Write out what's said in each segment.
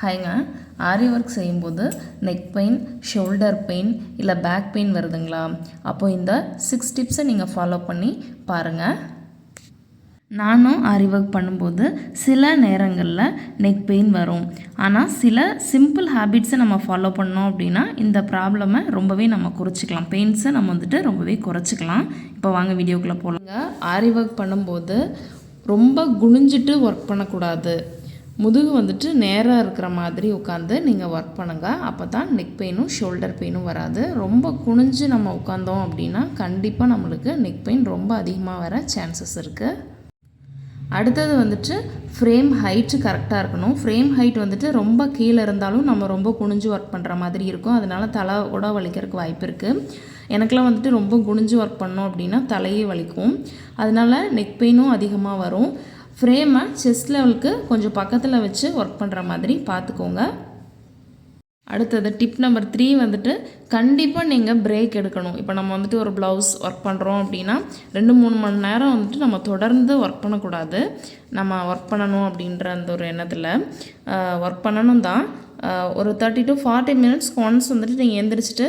ஹைங்க, ஆரி work செய்யும்போது neck pain, shoulder pain இல்லை back pain வருதுங்களா? அப்போது இந்த 6 டிப்ஸை நீங்கள் ஃபாலோ பண்ணி பாருங்கள். நானும் ஆரி ஒர்க் பண்ணும்போது சில நேரங்களில் நெக் பெயின் வரும். ஆனால் சில சிம்பிள் ஹேபிட்ஸை நம்ம ஃபாலோ பண்ணோம் அப்படின்னா இந்த ப்ராப்ளமை ரொம்பவே நம்ம குறைச்சிக்கலாம். பெயின்ஸை நம்ம ரொம்பவே குறைச்சிக்கலாம். இப்போ வாங்க வீடியோக்குள்ளே போகலாங்க. ஆரி ஒர்க் பண்ணும்போது ரொம்ப குனிஞ்சிட்டு ஒர்க் பண்ணக்கூடாது. முதுகு நேராக இருக்கிற மாதிரி உட்காந்து நீங்கள் ஒர்க் பண்ணுங்கள். அப்போ தான் நெக் பெயினும் ஷோல்டர் பெயினும் வராது. ரொம்ப குனிஞ்சு நம்ம உட்காந்தோம் அப்படின்னா கண்டிப்பாக நம்மளுக்கு நெக் பெயின் ரொம்ப அதிகமாக வர சான்சஸ் இருக்குது. அடுத்தது ஃப்ரேம் ஹைட்டு கரெக்டாக இருக்கணும். ஃப்ரேம் ஹைட் ரொம்ப கீழே இருந்தாலும் நம்ம ரொம்ப குனிஞ்சு ஒர்க் பண்ணுற மாதிரி இருக்கும். அதனால் தலை கூட வலிக்கிறதுக்கு வாய்ப்பு இருக்குது. எனக்கெலாம் ரொம்ப குனிஞ்சு ஒர்க் பண்ணோம் அப்படின்னா தலையே வலிக்கும். அதனால் நெக் பெயினும் அதிகமாக வரும். ஃப்ரேமை செஸ்ட் லெவலுக்கு கொஞ்சம் பக்கத்தில் வச்சு ஒர்க் பண்ணுற மாதிரி பார்த்துக்கோங்க. அடுத்தது டிப் நம்பர் 3 கண்டிப்பாக நீங்கள் பிரேக் எடுக்கணும். இப்போ நம்ம ஒரு ப்ளவுஸ் ஒர்க் பண்ணுறோம் அப்படின்னா 2-3 மணி நேரம் நம்ம தொடர்ந்து ஒர்க் பண்ணக்கூடாது. நம்ம ஒர்க் பண்ணணும் அப்படின்ற அந்த ஒரு எண்ணத்தில் ஒர்க் பண்ணணும் தான். ஒரு 30 to 40 மினிட்ஸ் ஒன்ஸ் நீங்கள் எழுந்திரிச்சிட்டு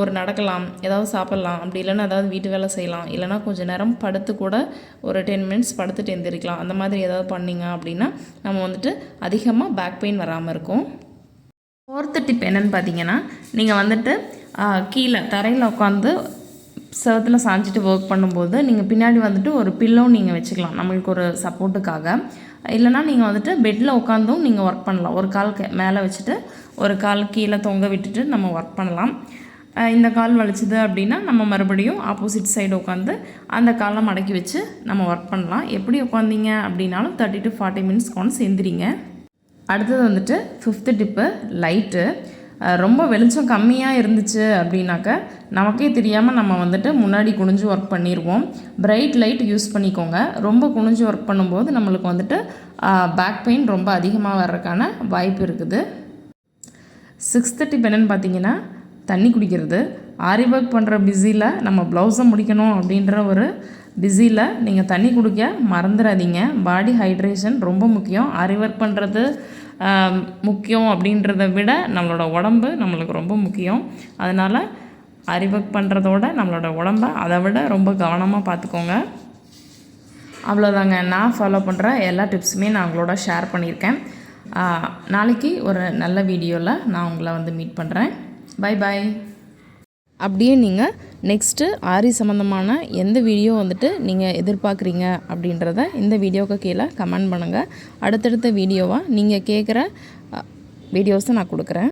ஒரு நடக்கலாம், ஏதாவது சாப்பிட்லாம், அப்படி இல்லைன்னா ஏதாவது வீட்டு வேலை செய்யலாம், இல்லைனா கொஞ்சம் நேரம் படுத்து கூட ஒரு 10 மினிட்ஸ் படுத்துட்டு எழுந்திரிக்கலாம். அந்த மாதிரி ஏதாவது பண்ணிங்க அப்படின்னா நம்ம அதிகமாக பேக் பெயின் வராமல் இருக்கும். 4th டிப் என்னென்னு பார்த்தீங்கன்னா, நீங்கள் கீழே தரையில் உட்காந்து செவத்தில் சாஞ்சிட்டு ஒர்க் பண்ணும்போது நீங்கள் பின்னாடி ஒரு பில்லோ நீங்கள் வச்சுக்கலாம் நம்மளுக்கு ஒரு சப்போர்ட்டுக்காக. இல்லைனா நீங்கள் பெட்டில் உட்காந்தும் நீங்கள் ஒர்க் பண்ணலாம். ஒரு கால் மேலே வச்சுட்டு ஒரு கால் கீழே தொங்க விட்டுட்டு நம்ம ஒர்க் பண்ணலாம். இந்த கால் வலிச்சுது அப்படின்னா நம்ம மறுபடியும் ஆப்போசிட் சைடு உட்காந்து அந்த காலை மடக்கி வச்சு நம்ம ஒர்க் பண்ணலாம். எப்படி உட்காந்திங்க அப்படின்னாலும் 30 to 40 மினிட்ஸ் ஒன்ஸ் எந்திரிங்க. அடுத்தது 5th டிப்பு லைட்டு. ரொம்ப வெளிச்சம் கம்மியாக இருந்துச்சு அப்படின்னாக்க நமக்கே தெரியாமல் நம்ம முன்னாடி குனிஞ்சு ஒர்க் பண்ணிடுவோம். பிரைட் லைட் யூஸ் பண்ணிக்கோங்க. ரொம்ப குனிஞ்சு ஒர்க் பண்ணும்போது நம்மளுக்கு பேக் பெயின் ரொம்ப அதிகமாக வர்றதுக்கான வாய்ப்பு இருக்குது. 6th டிப் என்னென்னு பார்த்தீங்கன்னா, தண்ணி குடிக்கிறது. ஆரி ஒர்க் பண்ணுற பிஸியில் நம்ம ப்ளவுஸை முடிக்கணும் அப்படின்ற ஒரு பிஸியில் நீங்கள் தண்ணி குடிக்க மறந்துடாதீங்க. பாடி ஹைட்ரேஷன் ரொம்ப முக்கியம். ஆரி ஒர்க் பண்ணுறது முக்கியம் அப்படின்றத விட நம்மளோட உடம்பு நம்மளுக்கு ரொம்ப முக்கியம். அதனால் ஆரி ஒர்க் பண்ணுறதோட நம்மளோட உடம்பை அதை விட ரொம்ப கவனமாக பார்த்துக்கோங்க. அவ்வளோதாங்க. நான் ஃபாலோ பண்ணுற எல்லா டிப்ஸுமே நான் உங்களோட ஷேர் பண்ணியிருக்கேன். நாளைக்கு ஒரு நல்ல வீடியோவில் நான் உங்களை மீட் பண்ணுறேன். Bye bye. அப்படியே நீங்கள் நெக்ஸ்ட்டு ஆரி சம்மந்தமான எந்த வீடியோ நீங்கள் எதிர்பார்க்குறீங்க அப்படின்றத இந்த வீடியோவுக்கு கீழே கமெண்ட் பண்ணுங்கள். அடுத்தடுத்த வீடியோவாக நீங்கள் கேட்குற வீடியோஸை நான் கொடுக்குறேன்.